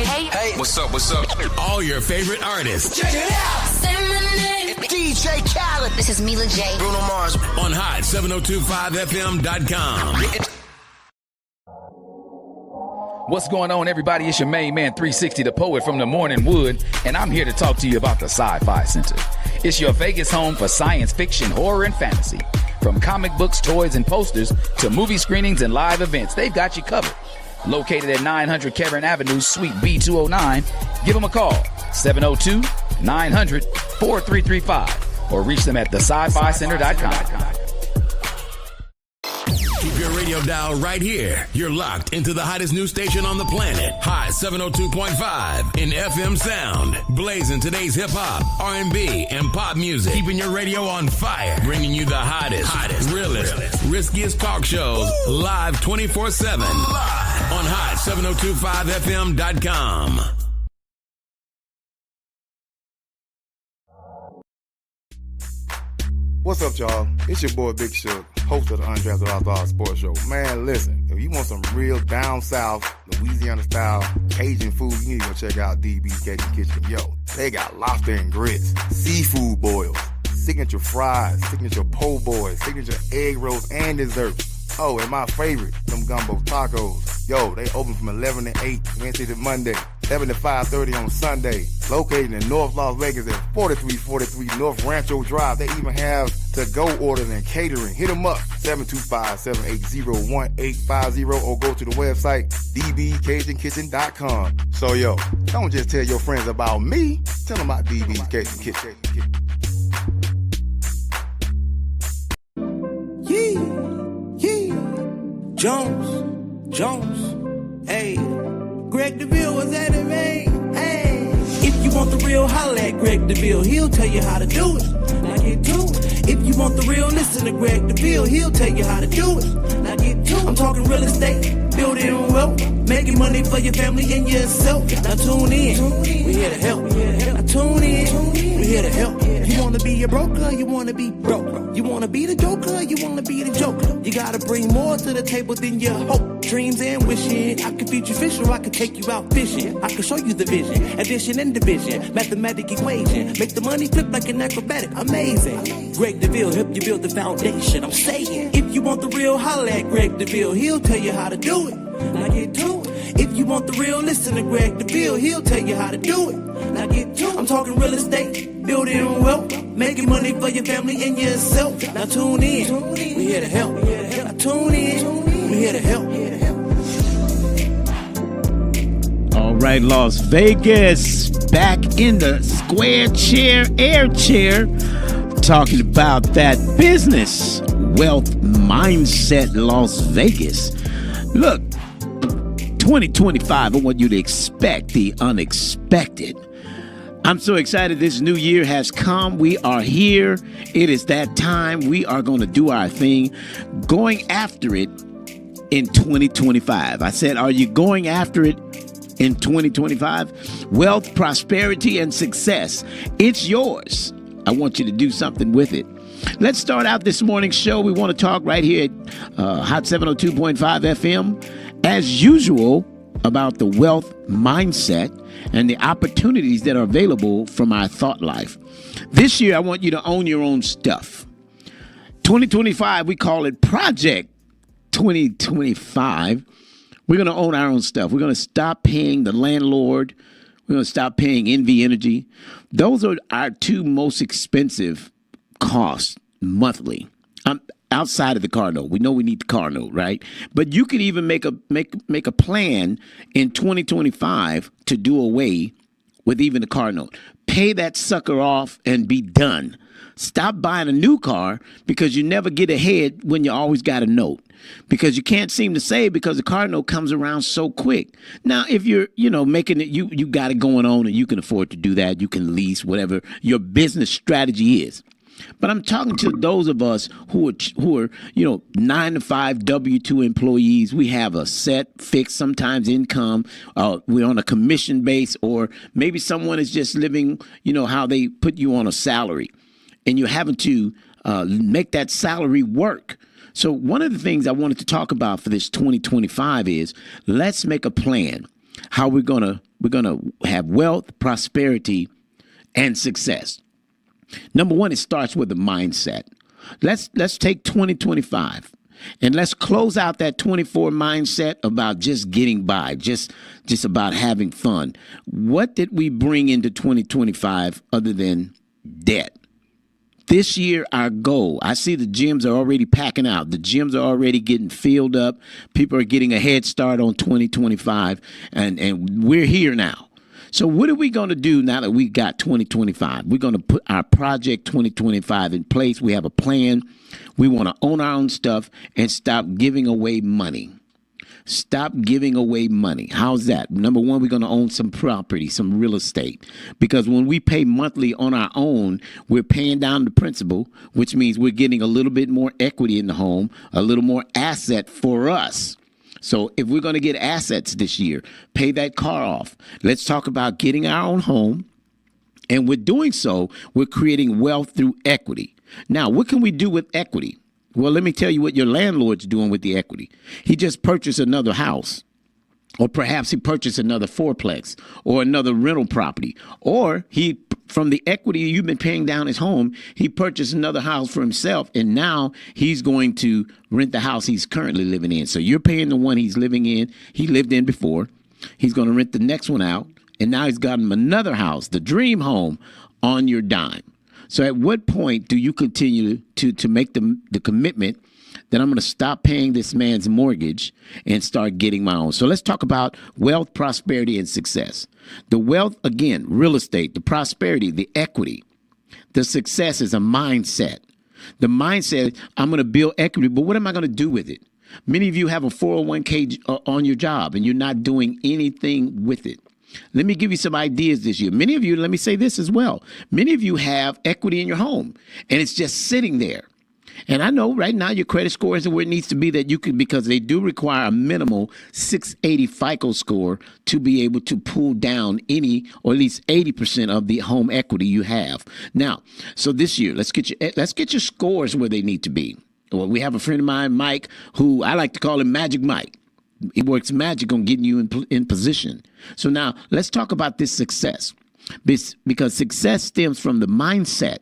Hey, what's up? All your favorite artists. Check it out. Say my name. DJ Khaled. This is Mila J. Bruno Mars. On hot7025fm.com. What's going on, everybody? It's your main man, 360, the poet from the Morning Wood, and I'm here to talk to you about the Sci-Fi Center. It's your Vegas home for science fiction, horror, and fantasy. From comic books, toys, and posters to movie screenings and live events, they've got you covered. Located at 900 Cameron Avenue, Suite B209, give them a call, 702-900-4335, or reach them at thescificenter.com. Keep your radio dial right here. You're locked into the hottest news station on the planet. Hot 702.5 in FM sound. Blazing today's hip-hop, R&B, and pop music. Keeping your radio on fire. Bringing you the hottest, realest, riskiest talk shows live 24/7. On hot7025fm.com. What's up, y'all? It's your boy Big Shook, host of the Undrafted Outlaws Sports Show. Man, listen, if you want some real down south, Louisiana-style Cajun food, you need to go check out DB's Cajun Kitchen. Yo, they got lobster and grits, seafood boils, signature fries, signature po' boys, signature egg rolls, and desserts. Oh, and my favorite, them gumbo tacos. Yo, they open from 11 to 8, Wednesday to Monday, 7 to 5:30 on Sunday. Located in North Las Vegas at 4343 North Rancho Drive. They even have to-go orders and catering. Hit them up, 725-780-1850, or go to the website, dbcajunkitchen.com. So, yo, don't just tell your friends about me. Tell them about DB's Cajun Kitchen. Jones, hey, Greg Deville was at it, man, hey. If you want the real, holla at Greg Deville, he'll tell you how to do it. Now get to it. If you want the real, listen to Greg Deville, he'll tell you how to do it. Now get to it. I'm talking real estate, building wealth, making money for your family and yourself. Now tune in, we here to help. Now tune in, we here to help. You wanna be a broker, you wanna be broke. You wanna be the joker, you wanna be the joker. You gotta bring more to the table than your hope, dreams, and wishing. I can feed you fish or I can take you out fishing. I can show you the vision, addition and division, mathematic equation. Make the money flip like an acrobatic, amazing. Greg Deville help you build the foundation. I'm saying, if you want the real, holla at Greg Deville. He'll tell you how to do it. Now get to it. If you want the real, listen to Greg Deville. He'll tell you how to do it. Now get to it. I'm talking real estate, building wealth, making money for your family and yourself. Now tune in, we here to help. Now tune in, we here to help. All right, Las Vegas, back in the square chair, air chair, talking about that business, wealth mindset, Las Vegas. Look, 2025, I want you to expect the unexpected. I'm so excited this new year has come. We are here. It is that time. We are going to do our thing, going after it in 2025. I said, are you going after it in 2025? Wealth, prosperity, and success. It's yours. I want you to do something with it. Let's start out this morning's show. We want to talk right here at Hot 702.5 FM, as usual, about the wealth mindset and the opportunities that are available from our thought life. This year, I want you to own your own stuff. 2025, we call it Project 2025. We're going to own our own stuff. We're going to stop paying the landlord. We're going to stop paying NV Energy. Those are our two most expensive costs monthly. Outside of the car note. We know we need the car note, right? But you could even make a plan in 2025 to do away with even the car note. Pay that sucker off and be done. Stop buying a new car because you never get ahead when you always got a note. Because you can't seem to save because the car note comes around so quick. Now, if you're, making it, you got it going on and you can afford to do that. You can lease, whatever your business strategy is. But I'm talking to those of us who are 9 to 5 W-2 employees. We have a set, fixed, sometimes income. We're on a commission base, or maybe someone is just living, how they put you on a salary, and you're having to make that salary work. So one of the things I wanted to talk about for this 2025 is let's make a plan how we're going to We're going to have wealth, prosperity, and success. Number one, it starts with the mindset. Let's take 2025 and let's close out that 24 mindset about just getting by, just about having fun. What did we bring into 2025 other than debt? This year, our goal, I see the gyms are already packing out. The gyms are already getting filled up. People are getting a head start on 2025, and we're here now. So what are we going to do now that we got 2025? We're going to put our project 2025 in place. We have a plan. We want to own our own stuff and stop giving away money. Stop giving away money. How's that? Number one, we're going to own some property, some real estate. Because when we pay monthly on our own, we're paying down the principal, which means we're getting a little bit more equity in the home, a little more asset for us. So if we're going to get assets this year, pay that car off. Let's talk about getting our own home. And with doing so, we're creating wealth through equity. Now, what can we do with equity? Well, let me tell you what your landlord's doing with the equity. He just purchased another house, or perhaps he purchased another fourplex or another rental property, or he, from the equity you've been paying down his home, he purchased another house for himself, and now he's going to rent the house he's currently living in. So you're paying the one he's living in, he lived in before. He's going to rent the next one out, and now he's got him another house, the dream home, on your dime. So at what point do you continue to make the commitment that I'm going to stop paying this man's mortgage and start getting my own? So let's talk about wealth, prosperity, and success. The wealth, again, real estate, the prosperity, the equity. The success is a mindset. The mindset, I'm going to build equity, but what am I going to do with it? Many of you have a 401k on your job and you're not doing anything with it. Let me give you some ideas this year. Many of you, let me say this as well. Many of you have equity in your home and it's just sitting there. And I know right now your credit score isn't where it needs to be, that you could, because they do require a minimal 680 FICO score to be able to pull down any, or at least 80% of the home equity you have. Now, so this year, let's get your scores where they need to be. Well, we have a friend of mine, Mike, who I like to call him Magic Mike. He works magic on getting you in position. So now let's talk about this success, because success stems from the mindset,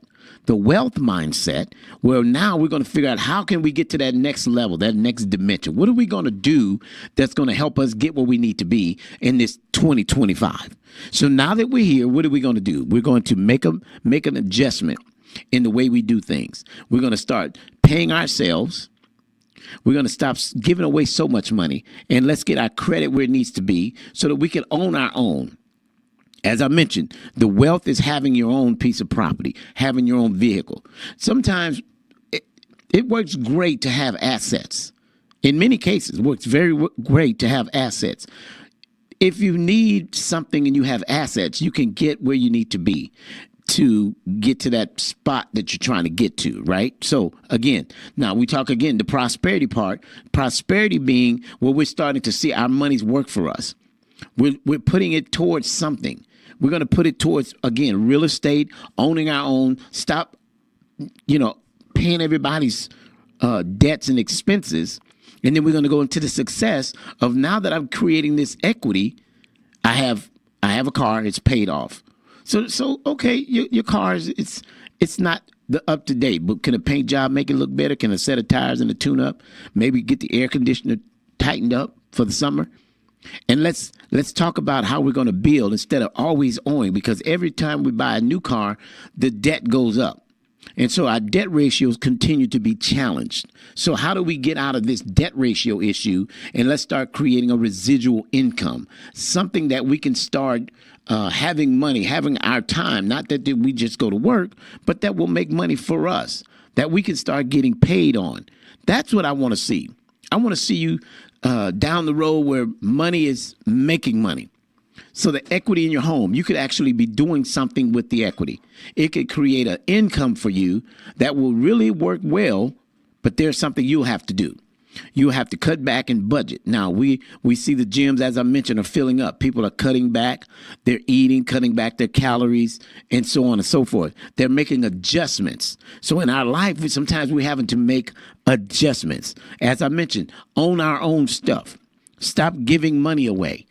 the wealth mindset, where now we're going to figure out how can we get to that next level, that next dimension. What are we going to do that's going to help us get where we need to be in this 2025? So now that we're here, what are we going to do? We're going to make an adjustment in the way we do things. We're going to start paying ourselves. We're going to stop giving away so much money, and let's get our credit where it needs to be so that we can own our own. As I mentioned, the wealth is having your own piece of property, having your own vehicle. Sometimes it works great to have assets. In many cases, it works very great to have assets. If you need something and you have assets, you can get where you need to be to get to that spot that you're trying to get to, right? So again, now we talk again, the prosperity part, prosperity being where we're starting to see our money's work for us. We're putting it towards something. We're going to put it towards, again, real estate, owning our own, stop, paying everybody's debts and expenses. And then we're going to go into the success of, now that I'm creating this equity, I have a car, it's paid off. So okay, your car it's not the up to date, but can a paint job make it look better? Can a set of tires and a tune up maybe get the air conditioner tightened up for the summer? And let's talk about how we're going to build instead of always owing, because every time we buy a new car, the debt goes up. And so our debt ratios continue to be challenged. So how do we get out of this debt ratio issue, and let's start creating a residual income, something that we can start having money, having our time, not that we just go to work, but that will make money for us, that we can start getting paid on. That's what I want to see. I want to see you down the road where money is making money. So the equity in your home, you could actually be doing something with the equity. It could create an income for you that will really work well, but there's something you'll have to do. You have to cut back and budget. Now, we see the gyms, as I mentioned, are filling up. People are cutting back. They're eating, cutting back their calories, and so on and so forth. They're making adjustments. So in our life, sometimes we're having to make adjustments. As I mentioned, own our own stuff. Stop giving money away.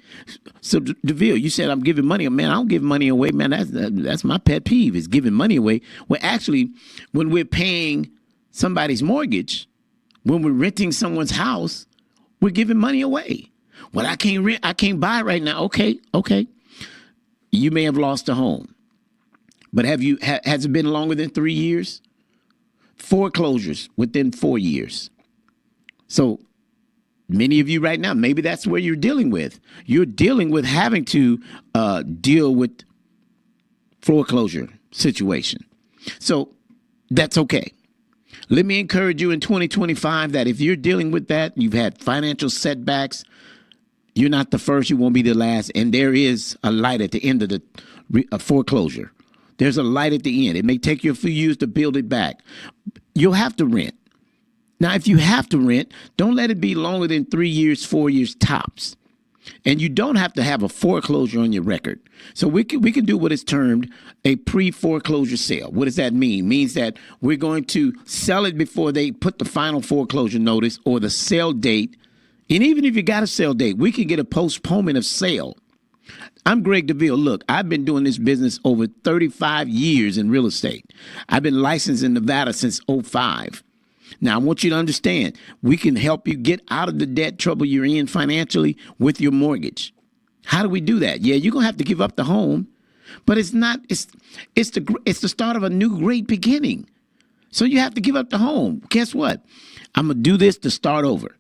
So, Deville, you said I'm giving money. Man, I don't give money away. Man, that's my pet peeve is giving money away. Well, actually, when we're paying somebody's mortgage, when we're renting someone's house, we're giving money away. Well, I can't rent. I can't buy right now. Okay. You may have lost a home, but has it been longer than 3 years? Foreclosures within 4 years. So many of you right now, maybe that's where you're dealing with. You're dealing with having to deal with foreclosure situation. So that's okay. Let me encourage you in 2025 that if you're dealing with that, you've had financial setbacks, you're not the first, you won't be the last, and there is a light at the end of the foreclosure. There's a light at the end. It may take you a few years to build it back. You'll have to rent. Now, if you have to rent, don't let it be longer than 3 years, 4 years tops. And you don't have to have a foreclosure on your record. So we can do what is termed a pre-foreclosure sale. What does that mean? It means that we're going to sell it before they put the final foreclosure notice or the sale date. And even if you got a sale date, we can get a postponement of sale. I'm Greg Deville. Look, I've been doing this business over 35 years in real estate. I've been licensed in Nevada since 2005. Now, I want you to understand, we can help you get out of the debt trouble you're in financially with your mortgage. How do we do that? Yeah, you're going to have to give up the home, but it's the start of a new great beginning. So you have to give up the home. Guess what? I'm going to do this to start over.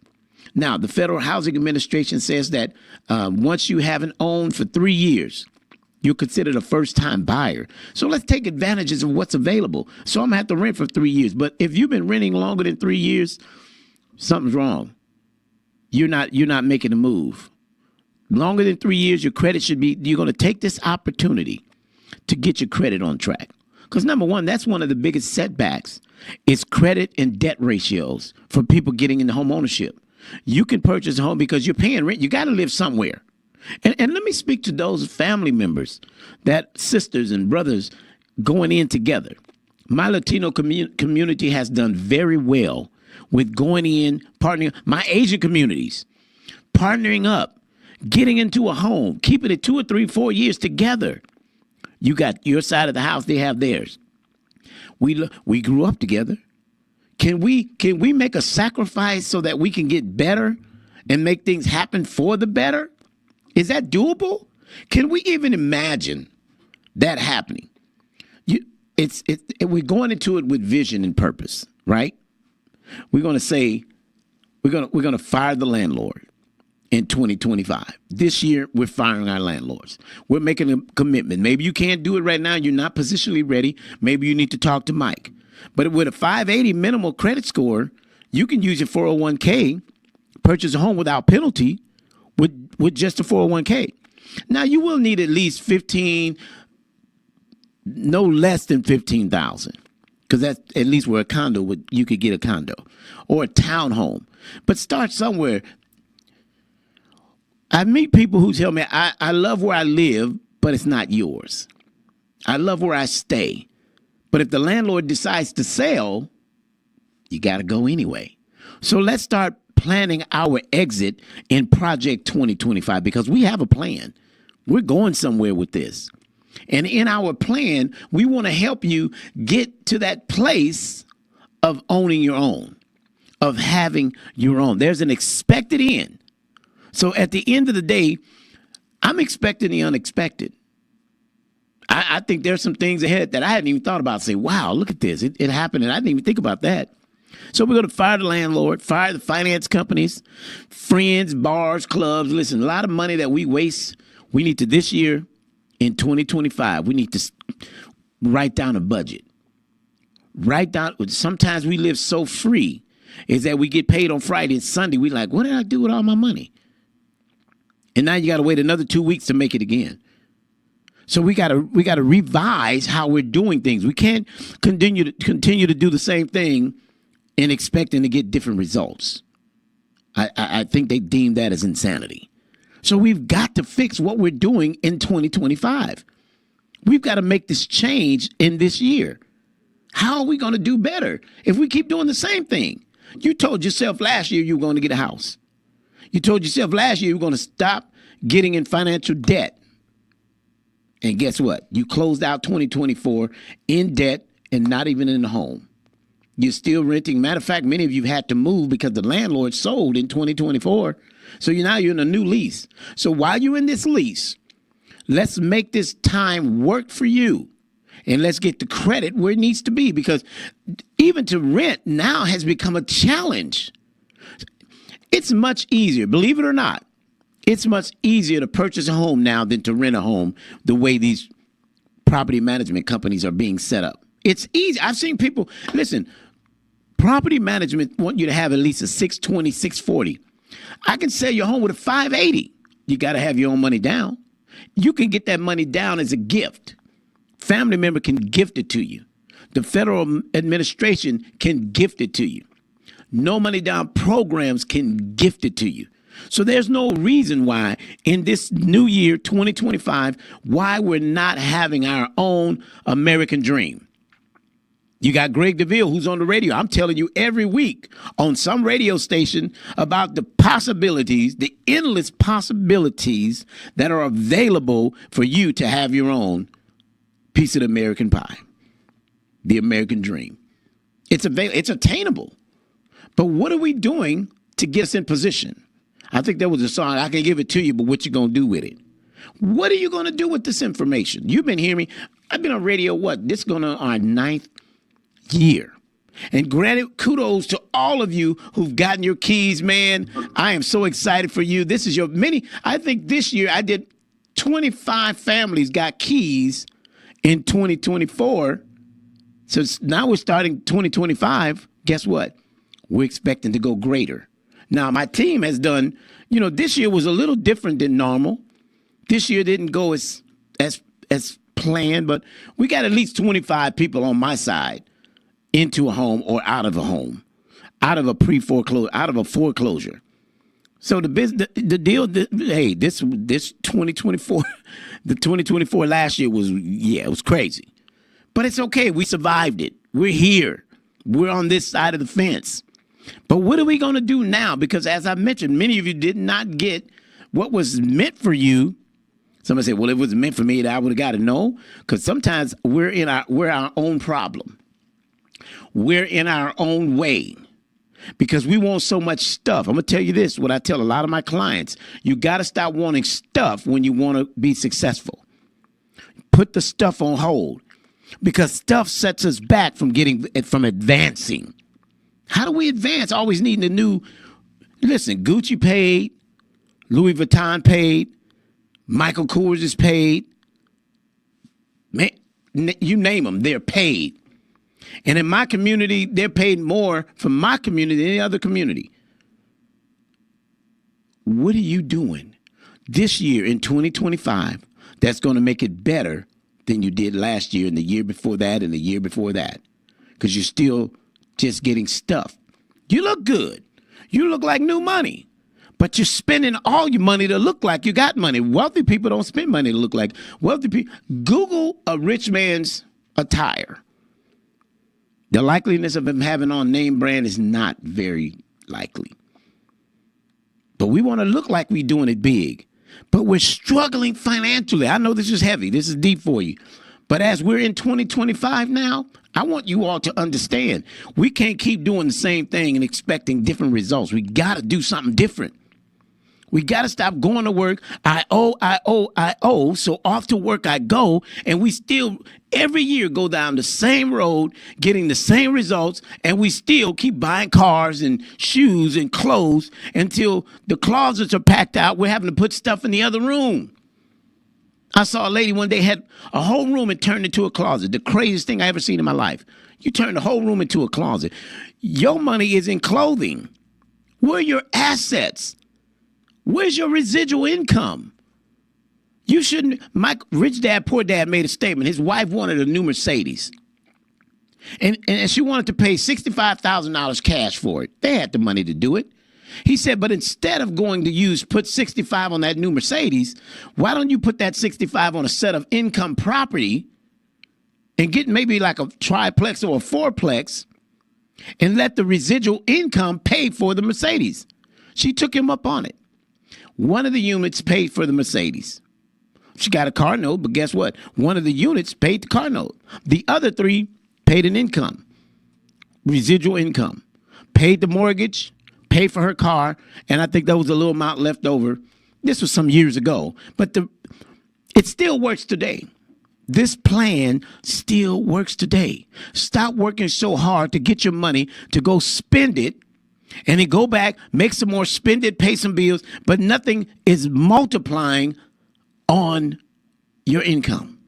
Now, the Federal Housing Administration says that once you haven't owned for 3 years, you're considered a first-time buyer. So let's take advantages of what's available. So I'm going to have to rent for 3 years. But if you've been renting longer than 3 years, something's wrong. You're not making a move. Longer than 3 years, your credit should be, you're going to take this opportunity to get your credit on track. Because number one, that's one of the biggest setbacks is credit and debt ratios for people getting into home ownership. You can purchase a home because you're paying rent. You got to live somewhere. And let me speak to those family members, that sisters and brothers going in together. My Latino community has done very well with going in, partnering. My Asian communities, partnering up, getting into a home, keeping it 2 or 3, 4 years together. You got your side of the house, they have theirs. We grew up together. Can we make a sacrifice so that we can get better and make things happen for the better? Is that doable? Can we even imagine that happening? We're going into it with vision and purpose, right? We're going to say we're going to fire the landlord in 2025. This year, we're firing our landlords. We're making a commitment. Maybe you can't do it right now. You're not positionally ready. Maybe you need to talk to Mike. But with a 580 minimal credit score, you can use your 401k, purchase a home without penalty, with just a 401k. Now, you will need at least no less than 15,000, because that's at least where a condo you could get a condo or a townhome. But start somewhere. I meet people who tell me, I love where I live, but it's not yours. I love where I stay. But if the landlord decides to sell, you got to go anyway. So let's start planning our exit in Project 2025 because we have a plan. We're going somewhere with this. And in our plan, we want to help you get to that place of owning your own, of having your own. There's an expected end. So at the end of the day, I'm expecting the unexpected. I think there's some things ahead that I hadn't even thought about. Say, wow, look at this. It happened, and I didn't even think about that. So we're going to fire the landlord, fire the finance companies, friends, bars, clubs. Listen, a lot of money that we waste, we need to this year in 2025, we need to write down a budget. Write down, sometimes we live so free is that we get paid on Friday and Sunday. We like, what did I do with all my money? And now you got to wait another 2 weeks to make it again. So we got to revise how we're doing things. We can't continue to do the same thing and expecting to get different results. I think they deem that as insanity. So we've got to fix what we're doing in 2025. We've got to make this change in this year. How are we going to do better if we keep doing the same thing? You told yourself last year you were going to get a house. You told yourself last year you were going to stop getting in financial debt. And guess what? You closed out 2024 in debt and not even in the home. You're still renting. Matter of fact, many of you had to move because the landlord sold in 2024. So now you're in a new lease. So while you're in this lease, let's make this time work for you. And let's get the credit where it needs to be, because even to rent now has become a challenge. It's much easier, believe it or not. It's much easier to purchase a home now than to rent a home the way these property management companies are being set up. It's easy. I've seen people, listen, property management want you to have at least a 620, 640. I can sell your home with a 580. You got to have your own money down. You can get that money down as a gift. Family member can gift it to you. The federal administration can gift it to you. No money down programs can gift it to you. So there's no reason why in this new year, 2025, why we're not having our own American dream. You got Greg Deville, who's on the radio. I'm telling you every week on some radio station about the possibilities, the endless possibilities that are available for you to have your own piece of the American pie, the American dream. It's attainable. But what are we doing to get us in position? I think there was a song, I can give it to you, but what you going to do with it? What are you going to do with this information? You've been hearing me. I've been on radio, this is going on our 9th year. And granted, kudos to all of you who've gotten your keys, man. I am so excited for you. This is I think this year I did 25 families got keys in 2024. So now we're starting 2025. Guess what? We're expecting to go greater. Now, my team has done, this year was a little different than normal. This year didn't go as planned, but we got at least 25 people on my side into a home or out of a home, out of a foreclosure. So the deal, hey, this 2024, the 2024 last year it was crazy. But it's okay. We survived it. We're here. We're on this side of the fence. But what are we going to do now? Because as I mentioned, many of you did not get what was meant for you. Somebody said, well, if it was meant for me, I would have got it. No, because sometimes we're our own problem. We're in our own way because we want so much stuff. I'm going to tell you this, what I tell a lot of my clients. You got to stop wanting stuff when you want to be successful. Put the stuff on hold because stuff sets us back from advancing. How do we advance? Always needing a new, listen, Gucci paid, Louis Vuitton paid, Michael Kors is paid. Man, you name them, they're paid. And in my community, they're paid more from my community than any other community. What are you doing this year in 2025 that's going to make it better than you did last year and the year before that and the year before that? Because you're still just getting stuff. You look good. You look like new money. But you're spending all your money to look like you got money. Wealthy people don't spend money to look like wealthy people. Google a rich man's attire. The likeliness of him having on name brand is not very likely. But we want to look like we're doing it big. But we're struggling financially. I know this is heavy. This is deep for you. But as we're in 2025 now, I want you all to understand we can't keep doing the same thing and expecting different results. We got to do something different. We got to stop going to work. I owe. So off to work I go. And we still every year go down the same road, getting the same results. And we still keep buying cars and shoes and clothes until the closets are packed out. We're having to put stuff in the other room. I saw a lady one day had a whole room and turned into a closet. The craziest thing I ever seen in my life. You turn the whole room into a closet. Your money is in clothing. Where are your assets? Where's your residual income? You shouldn't. My rich dad, poor dad made a statement. His wife wanted a new Mercedes. And she wanted to pay $65,000 cash for it. They had the money to do it. He said, but instead of going to put 65 on that new Mercedes, why don't you put that 65 on a set of income property and get maybe like a triplex or a fourplex and let the residual income pay for the Mercedes? She took him up on it. One of the units paid for the Mercedes. She got a car note, but guess what? One of the units paid the car note. The other 3 paid an income, residual income, paid the mortgage, paid for her car, and I think there was a little amount left over. This was some years ago, but it still works today. This plan still works today. Stop working so hard to get your money to go spend it and then go back, make some more, spend it, pay some bills, but nothing is multiplying on your income.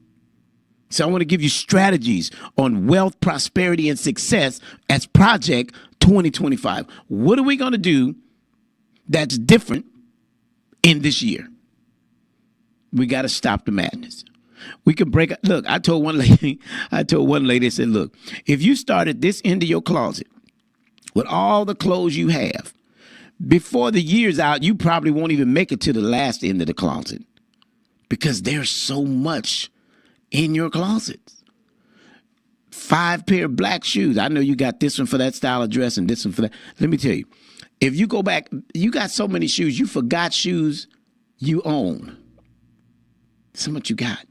So I want to give you strategies on wealth, prosperity, and success as Project 2025. What are we going to do that's different in this year? We got to stop the madness. We can break. Look, I told one lady, I said, look, if you started this into your closet with all the clothes you have, before the year's out, you probably won't even make it to the last end of the closet because there's so much in your closet. 5 pair of black shoes. I know you got this one for that style of dress and this one for that. Let me tell you, if you go back, you got so many shoes, you forgot shoes you own. So much you got.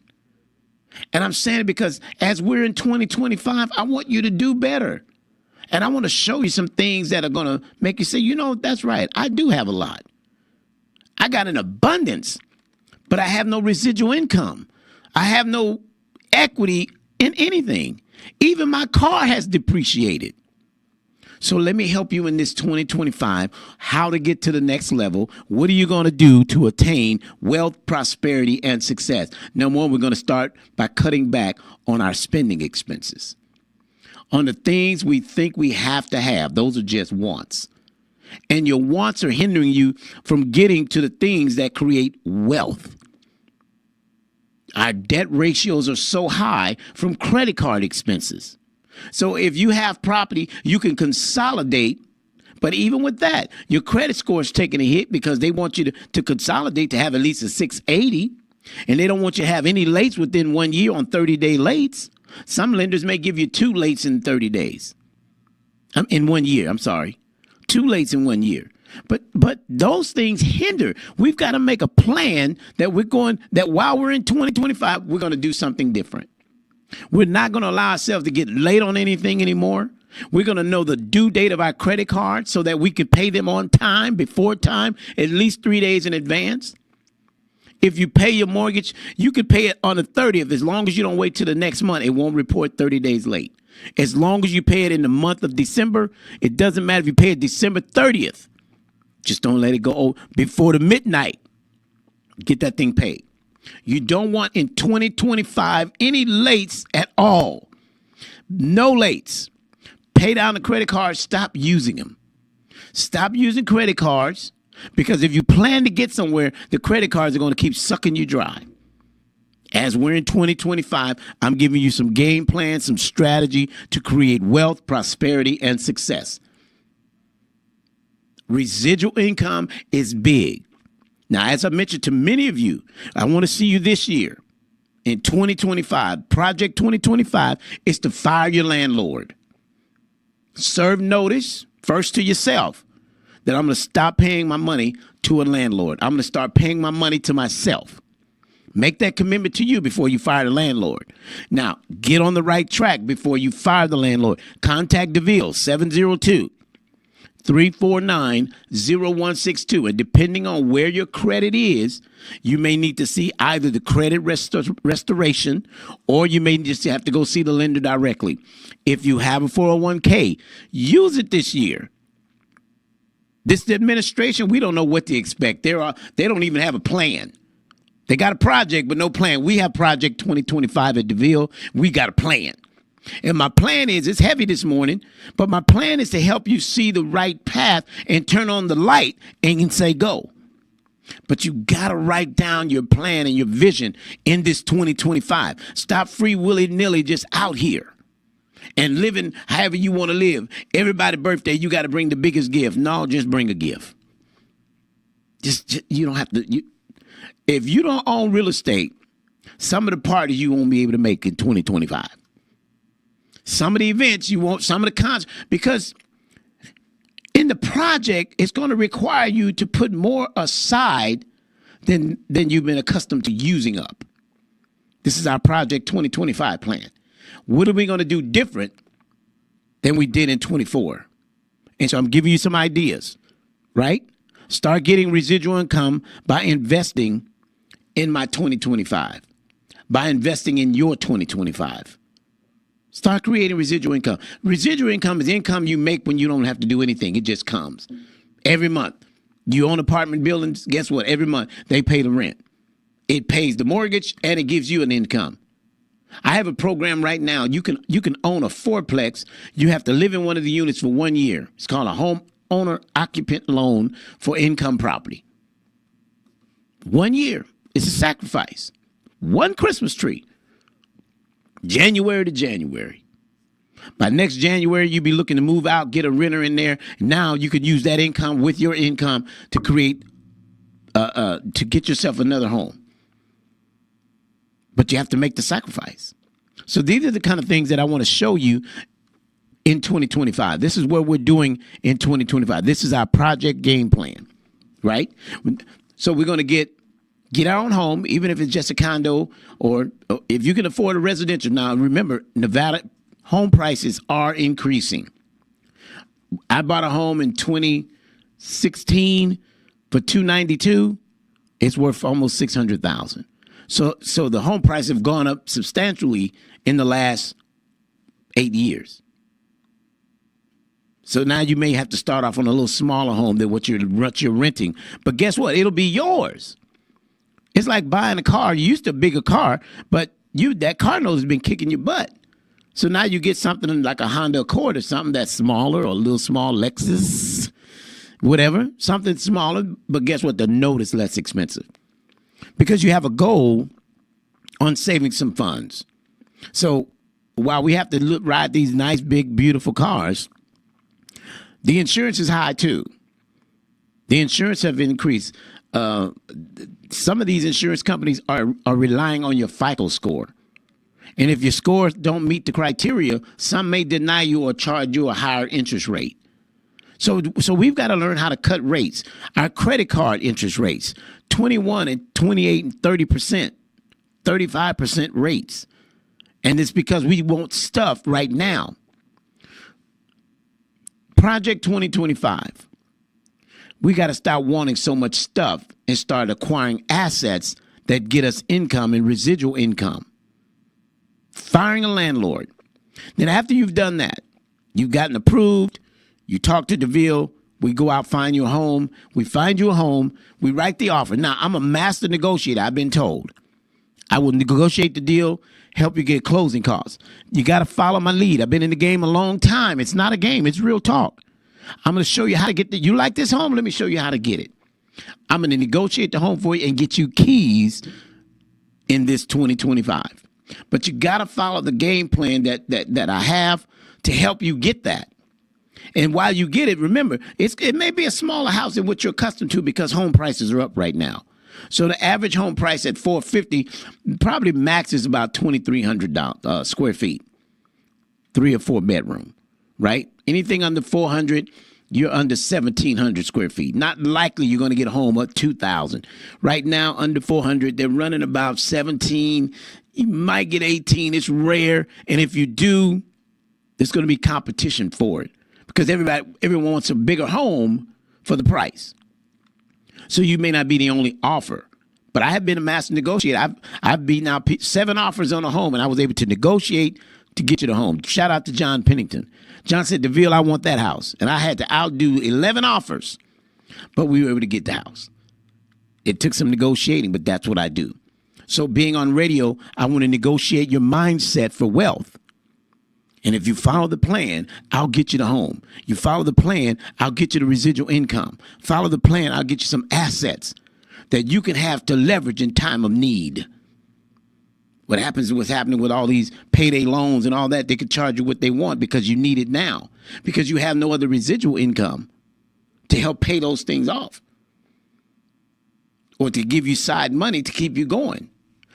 And I'm saying it because as we're in 2025, I want you to do better. And I want to show you some things that are going to make you say, you know, that's right. I do have a lot. I got an abundance, but I have no residual income. I have no equity in anything. Even my car has depreciated. So let me help you in this 2025, how to get to the next level. What are you going to do to attain wealth, prosperity, and success? Number one, we're going to start by cutting back on our spending expenses. On the things we think we have to have. Those are just wants. And your wants are hindering you from getting to the things that create wealth. Our debt ratios are so high from credit card expenses. So if you have property, you can consolidate. But even with that, your credit score is taking a hit because they want you to consolidate to have at least a 680. And they don't want you to have any lates within 1 year on 30-day lates. Some lenders may give you 2 lates in 30 days. In 1 year, I'm sorry. 2 lates in 1 year. But those things hinder. We've got to make a plan that while we're in 2025, we're going to do something different. We're not going to allow ourselves to get late on anything anymore. We're going to know the due date of our credit card so that we can pay them on time, before time, at least 3 days in advance. If you pay your mortgage, you could pay it on the 30th. As long as you don't wait till the next month, it won't report 30 days late. As long as you pay it in the month of December, it doesn't matter if you pay it December 30th. Just don't let it go before the midnight. Get that thing paid. You don't want in 2025 any lates at all. No lates. Pay down the credit cards. Stop using them. Stop using credit cards because if you plan to get somewhere, the credit cards are going to keep sucking you dry. As we're in 2025, I'm giving you some game plans, some strategy to create wealth, prosperity, and success. Residual income is big. Now, as I mentioned to many of you, I want to see you this year in 2025. Project 2025 is to fire your landlord. Serve notice first to yourself that I'm going to stop paying my money to a landlord. I'm going to start paying my money to myself. Make that commitment to you before you fire the landlord. Now, get on the right track before you fire the landlord. Contact Deville, 702-349-0162. And depending on where your credit is, you may need to see either the credit restoration or you may just have to go see the lender directly. If you have a 401k, use it this year. This administration, we don't know what to expect. They don't even have a plan. They got a project, but no plan. We have Project 2025 at Deville. We got a plan. And my plan is, it's heavy this morning, but my plan is to help you see the right path and turn on the light and say go. But you got to write down your plan and your vision in this 2025. Stop free willy-nilly just out here and living however you want to live. Everybody's birthday, you got to bring the biggest gift. No, just bring a gift. Just you don't have to. If you don't own real estate, some of the parties you won't be able to make in 2025. Some of the events you won't, some of the concerts, because in in the project, it's going to require you to put more aside than you've been accustomed to using up. This is our Project 2025 plan. What are we going to do different than we did in 24? And so I'm giving you some ideas, right? Start getting residual income by investing in my 2025, by investing in your 2025. Start creating residual income. Residual income is income you make when you don't have to do anything. It just comes every month. You own apartment buildings. Guess what? Every month they pay the rent. It pays the mortgage and it gives you an income. I have a program right now. You can own a fourplex. You have to live in one of the units for 1 year. It's called a home owner occupant loan for income property. 1 year. It's a sacrifice. One Christmas tree. January to January. By next January, you'll be looking to move out, get a renter in there. Now you could use that income with your income to create, to get yourself another home. But you have to make the sacrifice. So these are the kind of things that I want to show you in 2025. This is what we're doing in 2025. This is our project game plan, right? So we're going to get our own home, even if it's just a condo or if you can afford a residential. Now, remember, Nevada home prices are increasing. I bought a home in 2016 for $292. It's worth almost $600,000. So the home prices have gone up substantially in the last 8 years. So now you may have to start off on a little smaller home than what you're renting. But guess what? It'll be yours. It's like buying a car. You used to have a bigger car, but that car note has been kicking your butt. So now you get something like a Honda Accord or something that's smaller, or a little small Lexus, whatever, something smaller. But guess what? The note is less expensive because you have a goal on saving some funds. So while we have to ride these nice, big, beautiful cars, the insurance is high too. The insurance have increased. Some of these insurance companies are relying on your FICO score. And if your scores don't meet the criteria, some may deny you or charge you a higher interest rate. So we've got to learn how to cut rates. Our credit card interest rates, 21 and 28 and 30%, 35% rates. And it's because we want stuff right now. Project 2025. We got to stop wanting so much stuff and start acquiring assets that get us income and residual income. Firing a landlord. Then after you've done that, you've gotten approved, you talk to Deville, we go out, find you a home, we find you a home, we write the offer. Now, I'm a master negotiator, I've been told. I will negotiate the deal, help you get closing costs. You got to follow my lead. I've been in the game a long time. It's not a game, it's real talk. I'm going to show you how to get you like this home? Let me show you how to get it. I'm going to negotiate the home for you and get you keys in this 2025. But you got to follow the game plan that I have to help you get that. And while you get it, remember, it may be a smaller house than what you're accustomed to because home prices are up right now. So the average home price at $450 probably max is about 2,300 square feet, 3 or 4 bedroom, right? Anything under 400, you're under 1,700 square feet. Not likely you're going to get a home at 2,000. Right now, under 400, they're running about 17. You might get 18. It's rare. And if you do, there's going to be competition for it because everyone wants a bigger home for the price. So you may not be the only offer. But I have been a master negotiator. I've beaten out 7 offers on a home, and I was able to negotiate to get you the home. Shout out to John Pennington. John said, Deville, I want that house. And I had to outdo 11 offers, but we were able to get the house. It took some negotiating, but that's what I do. So being on radio, I want to negotiate your mindset for wealth. And if you follow the plan, I'll get you the home. You follow the plan, I'll get you the residual income. Follow the plan, I'll get you some assets that you can have to leverage in time of need. What happens is what's happening with all these payday loans and all that, they could charge you what they want because you need it now, because you have no other residual income to help pay those things off or to give you side money to keep you going.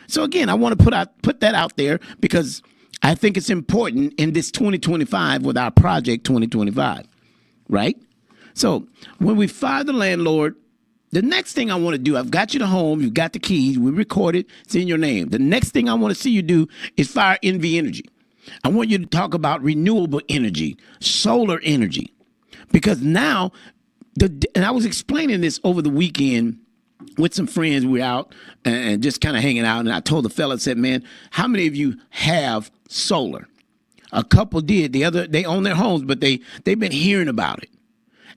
So again, I want to put that out there because I think it's important in this 2025 with our Project 2025, right? So when we fire the landlord, the next thing I want to do, I've got you the home, you've got the keys, we recorded, it's in your name. The next thing I want to see you do is fire NV Energy. I want you to talk about renewable energy, solar energy, because now, and I was explaining this over the weekend with some friends. We were out and just kind of hanging out, and I told the fella, I said, man, how many of you have solar? A couple did. They own their homes, but they've been hearing about it.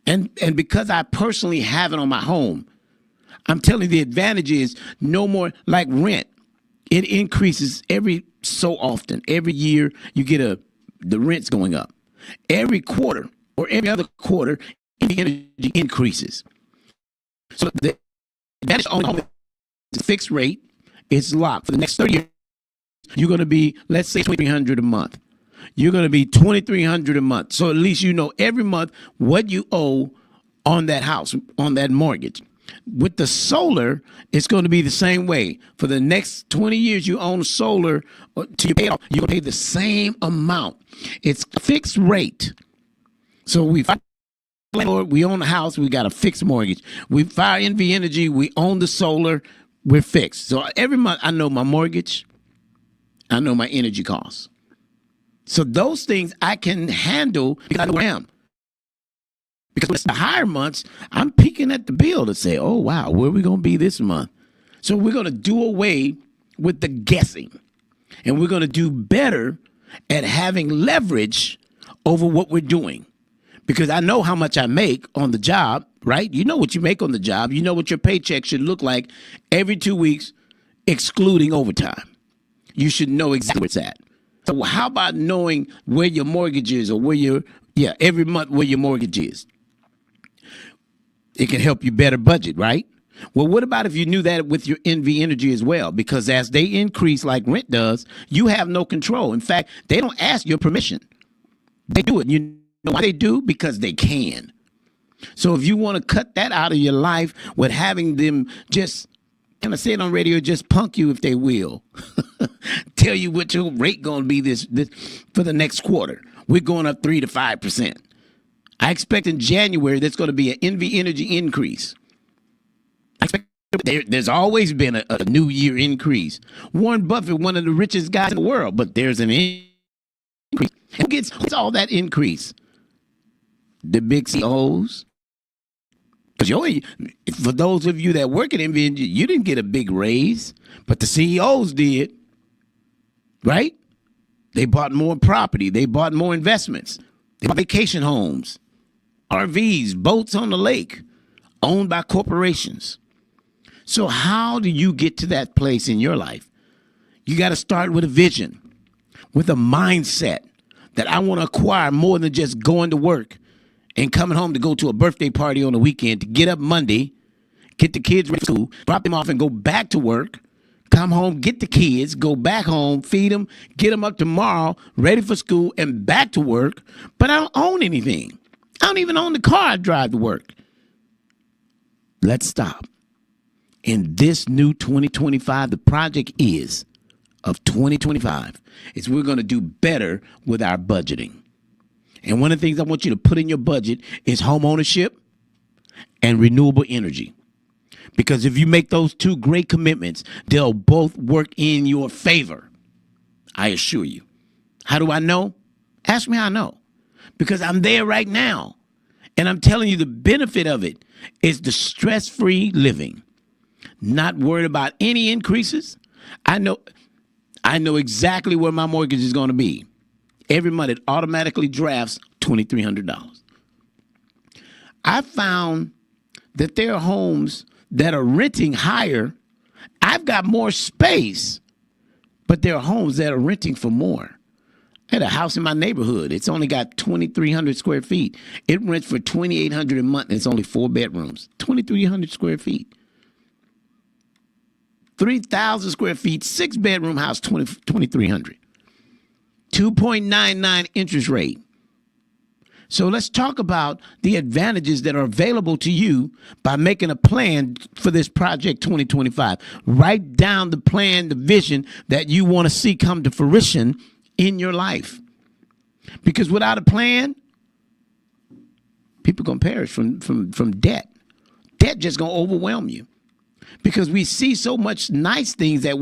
And because I personally have it on my home, I'm telling you the advantage is no more like rent. It increases every so often. Every year you get the rent's going up. Every quarter or every other quarter, the energy increases. So the advantage on home is fixed rate. It's locked. For the next 30 years, you're going to be, let's say, $2,300 a month. You're going to be $2,300 a month. So at least you know every month what you owe on that house, on that mortgage. With the solar, it's going to be the same way. For the next 20 years, you own solar till you pay it off. You're going to pay the same amount. It's fixed rate. So we fire landlord, we own the house, we got a fixed mortgage. We fire NV Energy, we own the solar, we're fixed. So every month, I know my mortgage, I know my energy costs. So those things I can handle because I know where I am. Because with the higher months, I'm peeking at the bill to say, oh, wow, where are we going to be this month? So we're going to do away with the guessing. And we're going to do better at having leverage over what we're doing. Because I know how much I make on the job, right? You know what you make on the job. You know what your paycheck should look like every 2 weeks, excluding overtime. You should know exactly where it's at. So how about knowing where your mortgage is or every month where your mortgage is? It can help you better budget, right? Well, what about if you knew that with your NV Energy as well? Because as they increase like rent does, you have no control. In fact, they don't ask your permission. They do it. You know why they do? Because they can. So if you want to cut that out of your life with having them just, can I say it on radio, just punk you if they will. Tell you what your rate going to be this for the next quarter. We're going up 3 to 5%. I expect in January there's going to be an NV Energy increase. I expect there's always been a new year increase. Warren Buffett, one of the richest guys in the world, but there's an increase. Who gets all that increase? The big CEOs. Because for those of you that work at NV Energy, you didn't get a big raise, but the CEOs did, right? They bought more property. They bought more investments. They bought vacation homes, RVs, boats on the lake, owned by corporations. So how do you get to that place in your life? You got to start with a vision, with a mindset that I want to acquire more than just going to work and coming home to go to a birthday party on the weekend, to get up Monday, get the kids ready for school, drop them off and go back to work, come home, get the kids, go back home, feed them, get them up tomorrow, ready for school and back to work. But I don't own anything. I don't even own the car I drive to work. Let's stop. In this new 2025, the project of 2025 is we're going to do better with our budgeting. And one of the things I want you to put in your budget is home ownership and renewable energy. Because if you make those two great commitments, they'll both work in your favor. I assure you. How do I know? Ask me how I know. Because I'm there right now. And I'm telling you the benefit of it is the stress-free living. Not worried about any increases. I know exactly where my mortgage is going to be. Every month it automatically drafts $2,300. I found that there are homes that are renting higher. I've got more space, but there are homes that are renting for more. I had a house in my neighborhood. It's only got 2,300 square feet. It rents for $2,800 a month, and it's only 4 bedrooms. 2,300 square feet. 3,000 square feet, 6-bedroom house, 2,300. 2.99 interest rate. So let's talk about the advantages that are available to you by making a plan for this project 2025. Write down the plan, the vision that you want to see come to fruition in your life. Because without a plan, People going to perish from debt. Debt just going to overwhelm you because we see so much nice things that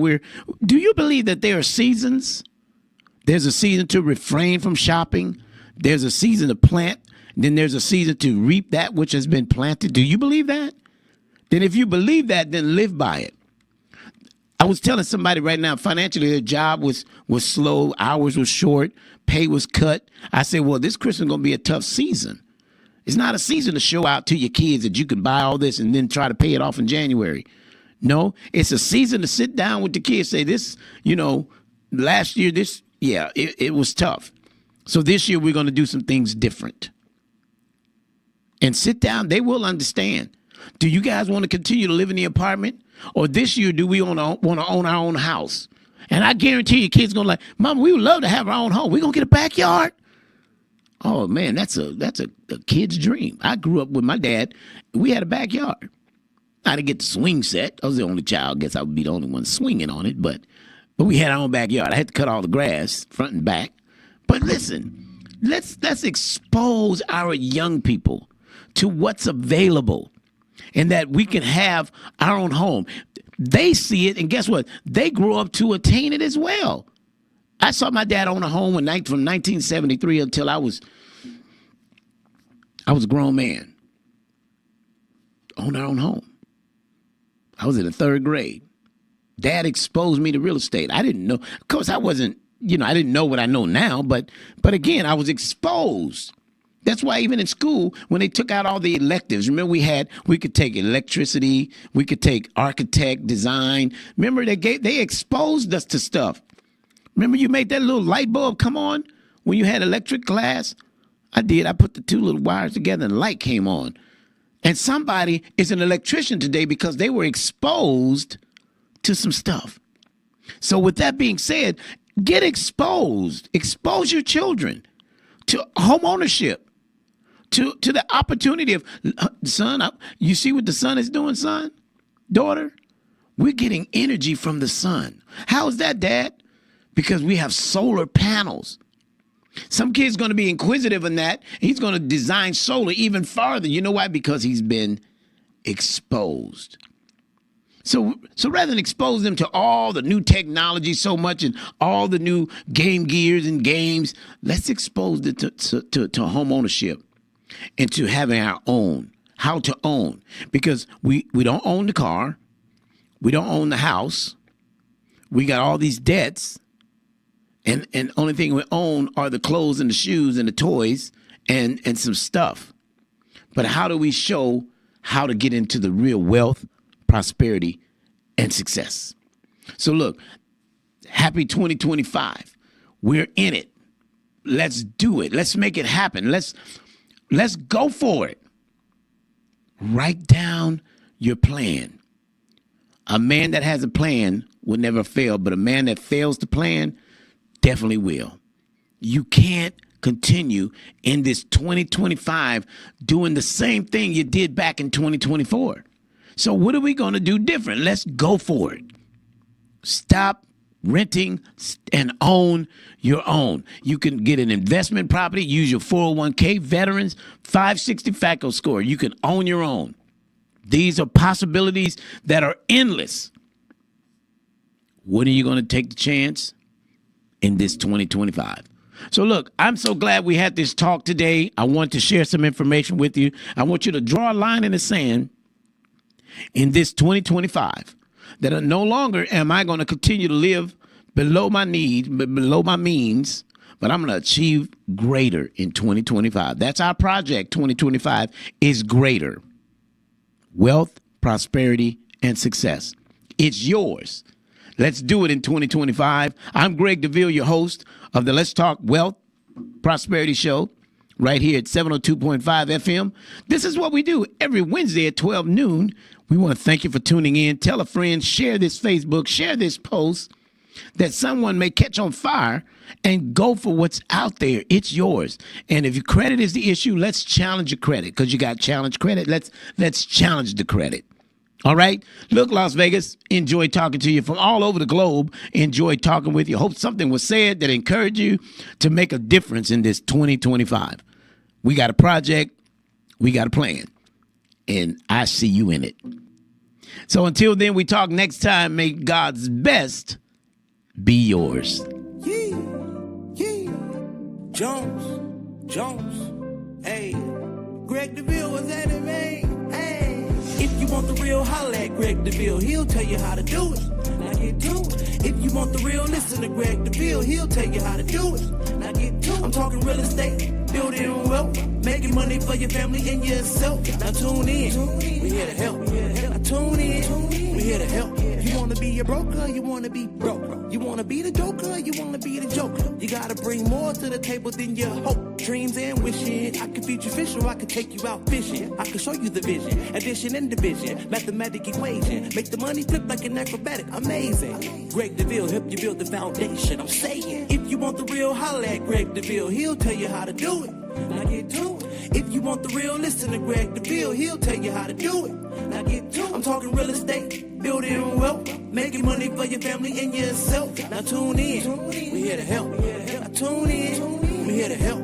do you believe that there are seasons? There's a season to refrain from shopping. There's a season to plant. Then there's a season to reap that which has been planted. Do you believe that? Then if you believe that, then live by it. I was telling somebody right now, financially, their job was slow, hours were short, pay was cut. I said, well, this Christmas is going to be a tough season. It's not a season to show out to your kids that you can buy all this and then try to pay it off in January. No, it's a season to sit down with the kids, say this, last year, it was tough. So this year we're going to do some things different. And sit down, they will understand. Do you guys want to continue to live in the apartment? Or this year, do we want to own our own house? And I guarantee you kids going to like, Mama, we would love to have our own home. We're going to get a backyard. Oh, man, that's a kid's dream. I grew up with my dad. We had a backyard. I didn't get the swing set. I was the only child. I guess I would be the only one swinging on it. But we had our own backyard. I had to cut all the grass, front and back. But listen, let's expose our young people to what's available and that we can have our own home. They see it, and guess what? They grew up to attain it as well. I saw my dad own a home from 1973 until I was a grown man. Own our own home. I was in the 3rd grade. Dad exposed me to real estate. I didn't know. Of course, I wasn't, I didn't know what I know now, but again, I was exposed. That's why even in school, when they took out all the electives, remember we could take electricity, we could take architect, design. Remember they exposed us to stuff. Remember you made that little light bulb come on when you had electric class? I did. I put the 2 little wires together and the light came on. And somebody is an electrician today because they were exposed to some stuff. So with that being said, get exposed. Expose your children to home ownership. To the opportunity of, son, you see what the sun is doing, son, daughter? We're getting energy from the sun. How is that, Dad? Because we have solar panels. Some kid's going to be inquisitive in that. He's going to design solar even farther. You know why? Because he's been exposed. So rather than expose them to all the new technology so much and all the new game gears and games, let's expose it to home ownership. And to having our own, how to own. Because we don't own the car. We don't own the house. We got all these debts. And only thing we own are the clothes and the shoes and the toys and some stuff. But how do we show how to get into the real wealth, prosperity, and success? So look, happy 2025. We're in it. Let's do it. Let's make it happen. Let's go for it. Write down your plan. A man that has a plan will never fail, but a man that fails to plan definitely will. You can't continue in this 2025 doing the same thing you did back in 2024. So what are we going to do different? Let's go for it. Stop renting and own your own. You can get an investment property, use your 401k, veterans, 560 FACO score. You can own your own. These are possibilities that are endless. When are you going to take the chance? In this 2025. So look, I'm so glad we had this talk today. I want to share some information with you. I want you to draw a line in the sand in this 2025 that no longer am I going to continue to live below my needs, below my means, but I'm going to achieve greater in 2025. That's our project. 2025 is greater. Wealth, prosperity, and success. It's yours. Let's do it in 2025. I'm Greg Deville, your host of the Let's Talk Wealth Prosperity Show right here at 702.5 FM. This is what we do every Wednesday at 12 noon. We want to thank you for tuning in. Tell a friend, share this Facebook, share this post that someone may catch on fire and go for what's out there. It's yours. And if your credit is the issue, let's challenge your credit because you got challenge credit. Let's challenge the credit. All right. Look, Las Vegas, enjoy talking to you from all over the globe. Enjoy talking with you. Hope something was said that encouraged you to make a difference in this 2025. We got a project. We got a plan. And I see you in it. So until then, we talk next time. May God's best be yours. Yeah. Jones, hey. Greg Deville was at it, man. Hey. If you want the real, holla at Greg Deville. He'll tell you how to do it. Now get to it. If you want the real, listen to Greg Deville. He'll tell you how to do it. Now get to it. I'm talking real estate, building wealth, making money for your family and yourself. Now tune in. We here to help. Now tune in. We here to help. You wanna be a broker, you wanna be broke. You wanna be the joker, you wanna be the joker. You gotta bring more to the table than your hope, dreams and wishing. I can feed you fish or I can take you out fishing. I can show you the vision, addition and division, mathematic equation. Make the money flip like an acrobatic, amazing. Greg Deville help you build the foundation. I'm saying, if you want the real, holla at Greg Deville. He'll tell you how to do it. Now get to it. If you want the real, listen to Greg Deville. He'll tell you how to do it. Now get to it. I'm talking real estate, building wealth, making money for your family and yourself. Now tune in. We here to help. Now tune in. We here to help.